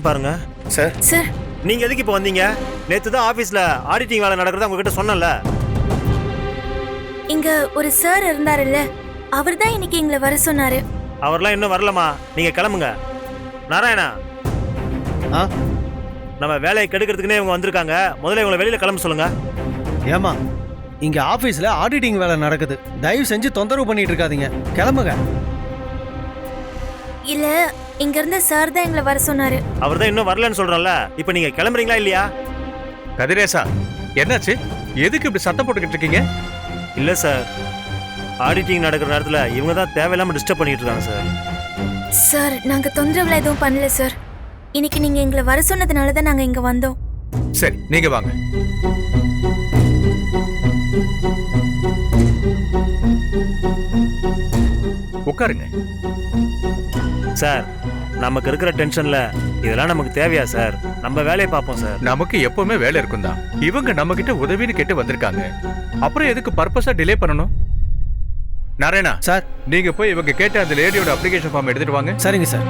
பாருங்க sir. Sir நீங்க எதுக்கு இப்போ வந்தீங்க? நேத்து தான் ஆபீஸ்ல ஆடிட்டிங் வேலை நடக்கிறத உங்ககிட்ட சொன்னேன்ல. இங்க ஒரு சார் இருந்தாருல்ல, அவர் தான் இன்னைக்கு எங்களை வர சொன்னாரு. அவர்லாம் இன்னும் வரலமா, நீங்க கிளம்புங்க. நாராயணா, நம்ம வேலையை கெடுக்கிறதுக்குனே இவங்க வந்திருக்காங்க. முதல்ல இவங்களை வெளியில கிளம்ப சொல்லுங்க. ஏமா இங்க ஆபீஸ்ல ஆடிட்டிங் வேலை நடக்குது, தயவு செஞ்சு தொந்தரவு பண்ணிட்டு இருக்காதீங்க, கிளம்புங்க. இல்ல, இங்க இருந்த சார் தான் எங்களை வர சொன்னாரு. அவர் தான் இன்னும் வரலன்னு சொல்றோம்ல. இப்போ நீங்க கிளம்புறீங்களா இல்லையா? கதிரேசா, என்னாச்சு? எதுக்கு இப்படி சத்தம் போட்டுக்கிட்டு இருக்கீங்க? இல்ல சார், ஆடிட்டிங் நடக்கிற நேரத்துல இவங்க தான் தேவையில்லாம டிஸ்டர்ப் பண்ணிட்டு இருக்காங்க சார். சார், நாங்க தொந்தரவுல எதுவும் பண்ணல சார். இன்னைக்கு நீங்க எங்களை வர சொன்னதுனால தான் நாங்க இங்க வந்தோம். சரி, நீங்க வாங்க. உட்காருங்க. சார், நமக்கு இருக்கிற டென்ஷன்ல இதெல்லாம் நமக்கு தேவையா சார்? நம்ம வேலையை பார்ப்போம் சார். நமக்கு எப்பவுமே வேலை இருக்கும் தான். இவங்க நம்ம கிட்ட உதவின்னு கேட்டு வந்திருக்காங்க, அப்புறம் எதுக்கு பர்பஸா டிலே பண்ணணும்? நாராயணா சார். நீங்க போய் இவங்க கேட்ட அந்த லேடியோட அப்ளிகேஷன் ஃபார்ம் எடுத்துட்டு வாங்க. சரிங்க சார்.